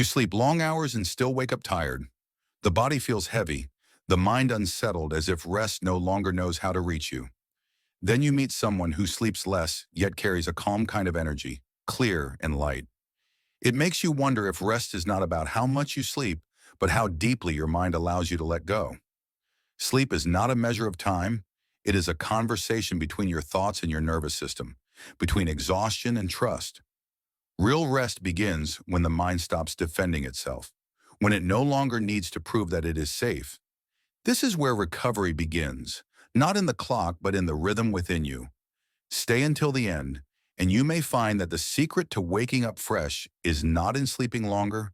You sleep long hours and still wake up tired. The body feels heavy, the mind unsettled as if rest no longer knows how to reach you. Then you meet someone who sleeps less yet carries a calm kind of energy, clear and light. It makes you wonder if rest is not about how much you sleep, but how deeply your mind allows you to let go. Sleep is not a measure of time. It is a conversation between your thoughts and your nervous system, between exhaustion and trust. Real rest begins when the mind stops defending itself, when it no longer needs to prove that it is safe. This is where recovery begins, not in the clock, but in the rhythm within you. Stay until the end, and you may find that the secret to waking up fresh is not in sleeping longer,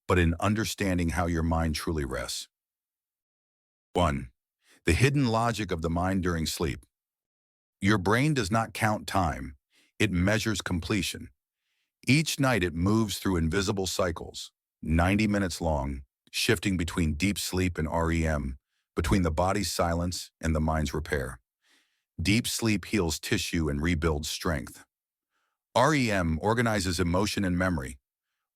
but in understanding how your mind truly rests. 1. The hidden logic of the mind during sleep. Your brain does not count time, it measures completion. Each night it moves through invisible cycles, 90 minutes long, shifting between deep sleep and REM, between the body's silence and the mind's repair. Deep sleep heals tissue and rebuilds strength. REM organizes emotion and memory.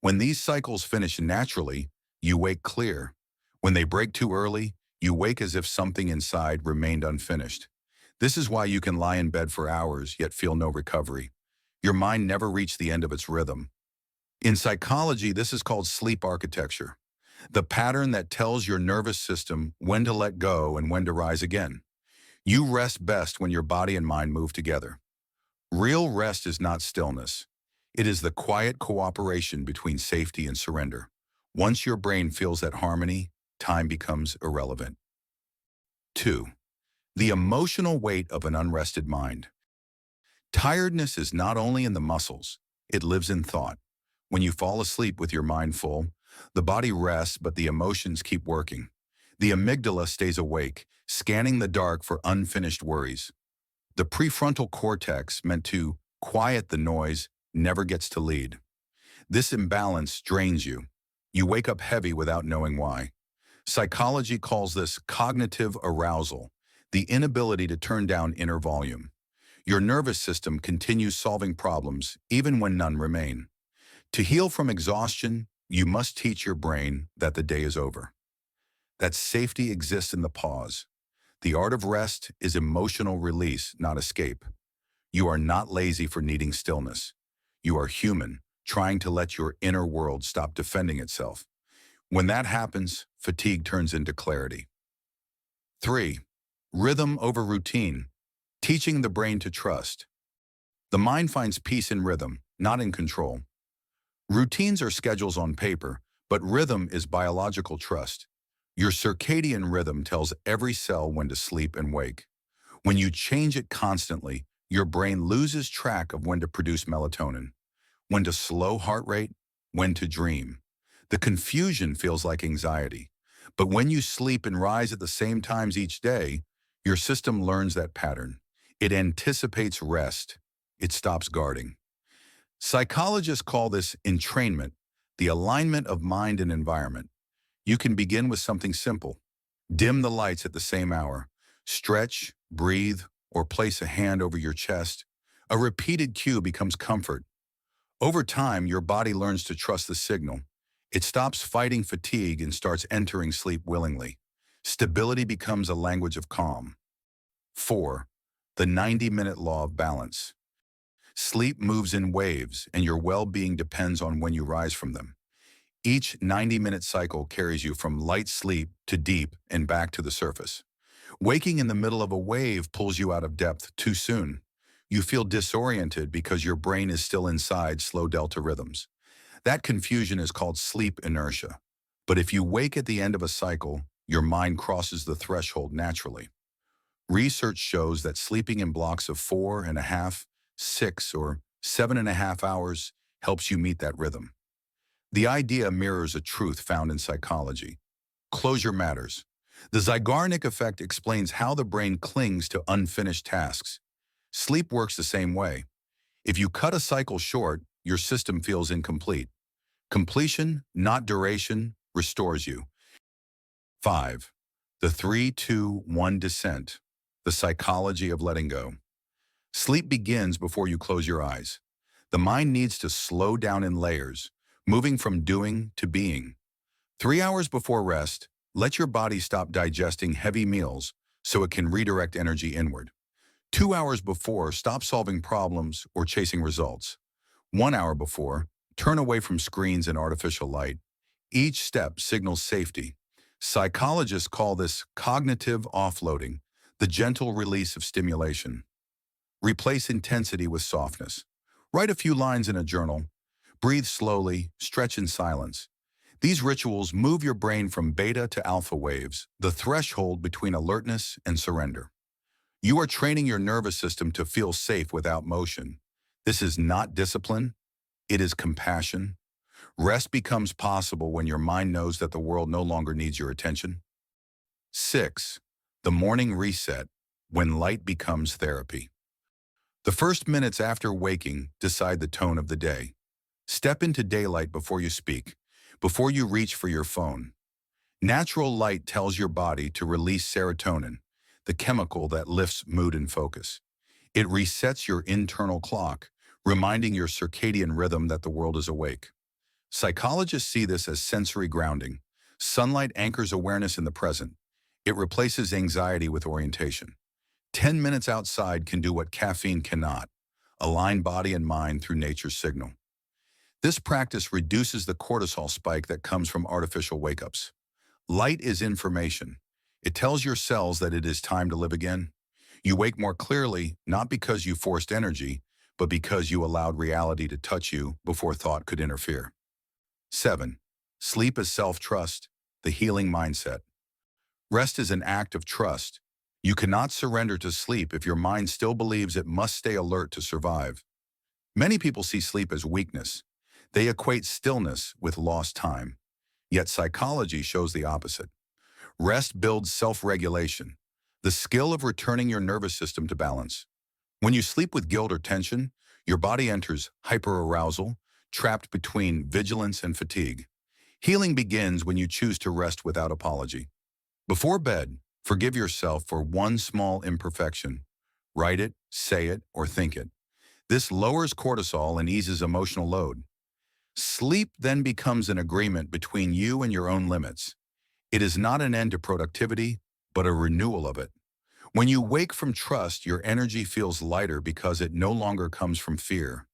When these cycles finish naturally, you wake clear. When they break too early, you wake as if something inside remained unfinished. This is why you can lie in bed for hours yet feel no recovery. Your mind never reached the end of its rhythm. In psychology, this is called sleep architecture, the pattern that tells your nervous system when to let go and when to rise again. You rest best when your body and mind move together. Real rest is not stillness. It is the quiet cooperation between safety and surrender. Once your brain feels that harmony, time becomes irrelevant. 2. The emotional weight of an unrested mind. Tiredness is not only in the muscles, it lives in thought. When you fall asleep with your mind full, the body rests but the emotions keep working. The amygdala stays awake, scanning the dark for unfinished worries. The prefrontal cortex, meant to quiet the noise, never gets to lead. This imbalance drains you. You wake up heavy without knowing why. Psychology calls this cognitive arousal, the inability to turn down inner volume. Your nervous system continues solving problems even when none remain. To heal from exhaustion, you must teach your brain that the day is over. That safety exists in the pause. The art of rest is emotional release, not escape. You are not lazy for needing stillness. You are human, trying to let your inner world stop defending itself. When that happens, fatigue turns into clarity. 3. Rhythm over routine. Teaching the brain to trust. The mind finds peace in rhythm, not in control. Routines are schedules on paper, but rhythm is biological trust. Your circadian rhythm tells every cell when to sleep and wake. When you change it constantly, your brain loses track of when to produce melatonin, when to slow heart rate, when to dream. The confusion feels like anxiety. But when you sleep and rise at the same times each day, your system learns that pattern. It anticipates rest. It stops guarding. Psychologists call this entrainment, the alignment of mind and environment. You can begin with something simple. Dim the lights at the same hour. Stretch, breathe, or place a hand over your chest. A repeated cue becomes comfort. Over time, your body learns to trust the signal. It stops fighting fatigue and starts entering sleep willingly. Stability becomes a language of calm. 4. The 90-minute law of balance. Sleep moves in waves, and your well-being depends on when you rise from them. Each 90-minute cycle carries you from light sleep to deep and back to the surface. Waking in the middle of a wave pulls you out of depth too soon. You feel disoriented because your brain is still inside slow delta rhythms. That confusion is called sleep inertia. But if you wake at the end of a cycle, your mind crosses the threshold naturally. Research shows that sleeping in blocks of 4.5, 6, or 7.5 hours helps you meet that rhythm. The idea mirrors a truth found in psychology. Closure matters. The Zeigarnik effect explains how the brain clings to unfinished tasks. Sleep works the same way. If you cut a cycle short, your system feels incomplete. Completion, not duration, restores you. 5. The 3-2-1 descent. The psychology of letting go. Sleep begins before you close your eyes. The mind needs to slow down in layers, moving from doing to being. 3 hours before rest, let your body stop digesting heavy meals so it can redirect energy inward. 2 hours before, stop solving problems or chasing results. 1 hour before, turn away from screens and artificial light. Each step signals safety. Psychologists call this cognitive offloading, the gentle release of stimulation. Replace intensity with softness. Write a few lines in a journal. Breathe slowly, stretch in silence. These rituals move your brain from beta to alpha waves, the threshold between alertness and surrender. You are training your nervous system to feel safe without motion. This is not discipline, it is compassion. Rest becomes possible when your mind knows that the world no longer needs your attention. 6. The morning reset, when light becomes therapy. The first minutes after waking decide the tone of the day. Step into daylight before you speak, before you reach for your phone. Natural light tells your body to release serotonin, the chemical that lifts mood and focus. It resets your internal clock, reminding your circadian rhythm that the world is awake. Psychologists see this as sensory grounding. Sunlight anchors awareness in the present. It replaces anxiety with orientation. 10 minutes outside can do what caffeine cannot: align body and mind through nature's signal. This practice reduces the cortisol spike that comes from artificial wake-ups. Light is information. It tells your cells that it is time to live again. You wake more clearly, not because you forced energy, but because you allowed reality to touch you before thought could interfere. 7. Sleep as self-trust, the healing mindset. Rest is an act of trust. You cannot surrender to sleep if your mind still believes it must stay alert to survive. Many people see sleep as weakness. They equate stillness with lost time. Yet psychology shows the opposite. Rest builds self-regulation, the skill of returning your nervous system to balance. When you sleep with guilt or tension, your body enters hyperarousal, trapped between vigilance and fatigue. Healing begins when you choose to rest without apology. Before bed, forgive yourself for one small imperfection. Write it, say it, or think it. This lowers cortisol and eases emotional load. Sleep then becomes an agreement between you and your own limits. It is not an end to productivity, but a renewal of it. When you wake from trust, your energy feels lighter because it no longer comes from fear.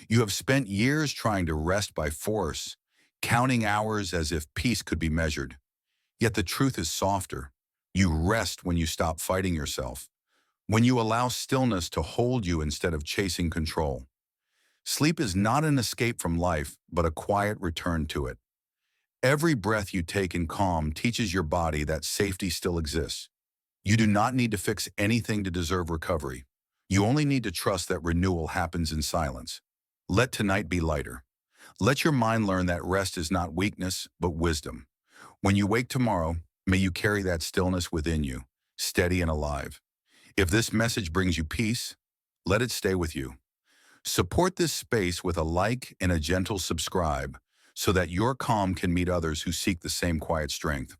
You have spent years trying to rest by force, counting hours as if peace could be measured. Yet the truth is softer. You rest when you stop fighting yourself, when you allow stillness to hold you instead of chasing control. Sleep is not an escape from life, but a quiet return to it. Every breath you take in calm teaches your body that safety still exists. You do not need to fix anything to deserve recovery. You only need to trust that renewal happens in silence. Let tonight be lighter. Let your mind learn that rest is not weakness, but wisdom. When you wake tomorrow, may you carry that stillness within you, steady and alive. If this message brings you peace, let it stay with you. Support this space with a like and a gentle subscribe so that your calm can meet others who seek the same quiet strength.